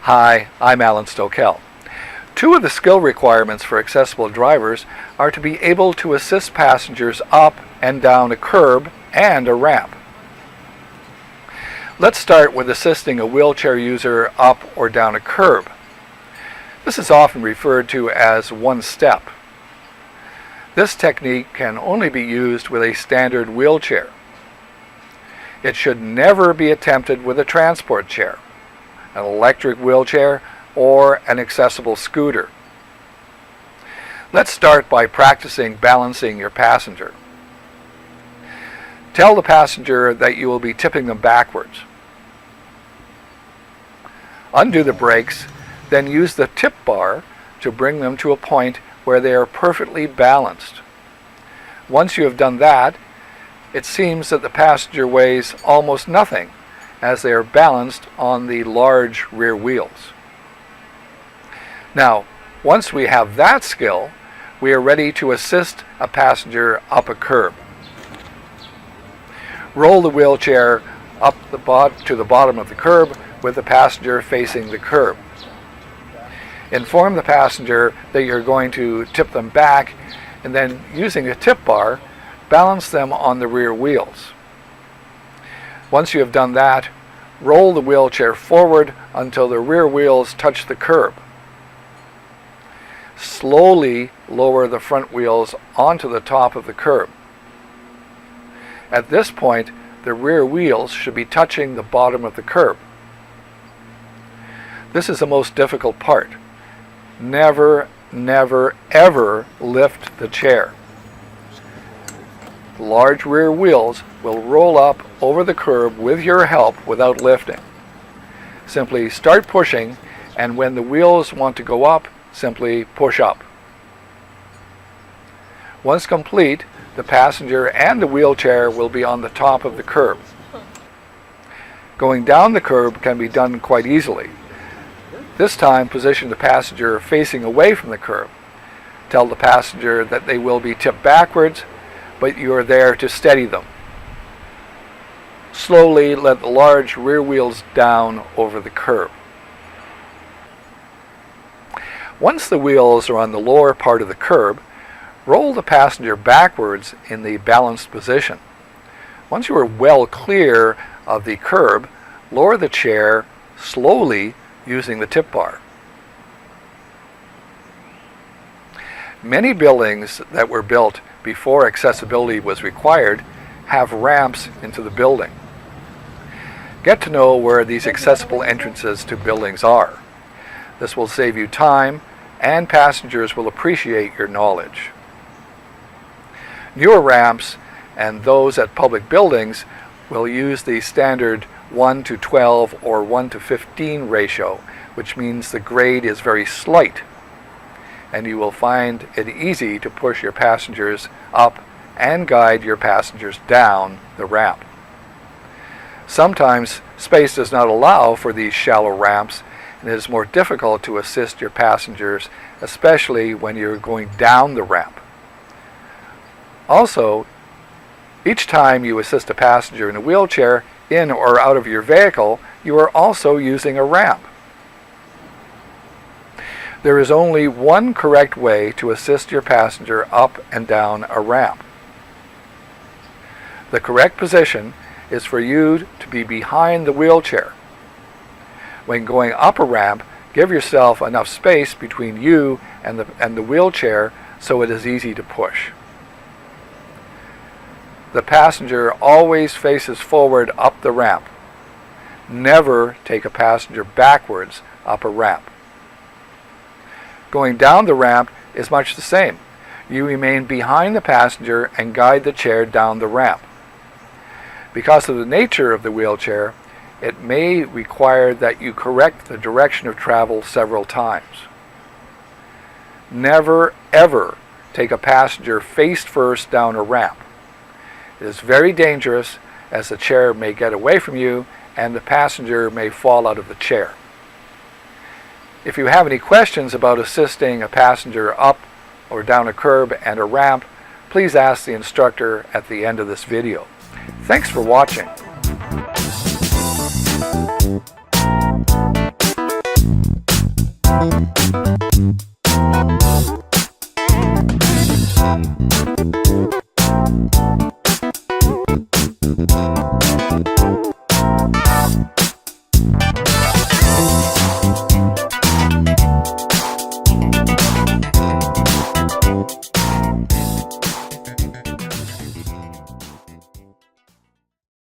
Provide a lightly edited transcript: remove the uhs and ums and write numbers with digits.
Hi, I'm Alan Stokel. Two of the skill requirements for accessible drivers are to be able to assist passengers up and down a curb and a ramp. Let's start with assisting a wheelchair user up or down a curb. This is often referred to as one step. This technique can only be used with a standard wheelchair. It should never be attempted with a transport chair, an electric wheelchair, or an accessible scooter. Let's start by practicing balancing your passenger. Tell the passenger that you will be tipping them backwards. Undo the brakes, then use the tip bar to bring them to a point where they are perfectly balanced. Once you have done that, it seems that the passenger weighs almost nothing as they are balanced on the large rear wheels. Now, once we have that skill, we are ready to assist a passenger up a curb. Roll the wheelchair up to the bottom of the curb with the passenger facing the curb. Inform the passenger that you're going to tip them back, and then using the tip bar, balance them on the rear wheels. Once you have done that, roll the wheelchair forward until the rear wheels touch the curb. Slowly lower the front wheels onto the top of the curb. At this point, the rear wheels should be touching the bottom of the curb. This is the most difficult part. Never, never, ever lift the chair. The large rear wheels will roll up over the curb with your help without lifting. Simply start pushing, and when the wheels want to go up, simply push up. Once complete, the passenger and the wheelchair will be on the top of the curb. Going down the curb can be done quite easily. This time, position the passenger facing away from the curb. Tell the passenger that they will be tipped backwards, but you are there to steady them. Slowly let the large rear wheels down over the curb. Once the wheels are on the lower part of the curb, roll the passenger backwards in the balanced position. Once you are well clear of the curb, lower the chair slowly using the tip bar. Many buildings that were built before accessibility was required have ramps into the building. Get to know where these accessible entrances to buildings are. This will save you time, and passengers will appreciate your knowledge. Newer ramps and those at public buildings will use the standard 1:12 or 1:15 ratio, which means the grade is very slight, and you will find it easy to push your passengers up and guide your passengers down the ramp. Sometimes space does not allow for these shallow ramps, and it is more difficult to assist your passengers, especially when you're going down the ramp. Also, each time you assist a passenger in a wheelchair in or out of your vehicle, you are also using a ramp. There is only one correct way to assist your passenger up and down a ramp. The correct position is for you to be behind the wheelchair. When going up a ramp, give yourself enough space between you and the wheelchair so it is easy to push. The passenger always faces forward up the ramp. Never take a passenger backwards up a ramp. Going down the ramp is much the same. You remain behind the passenger and guide the chair down the ramp. Because of the nature of the wheelchair, it may require that you correct the direction of travel several times. Never, ever take a passenger face first down a ramp. It is very dangerous, as the chair may get away from you and the passenger may fall out of the chair. If you have any questions about assisting a passenger up or down a curb and a ramp, please ask the instructor at the end of this video. Thanks for watching.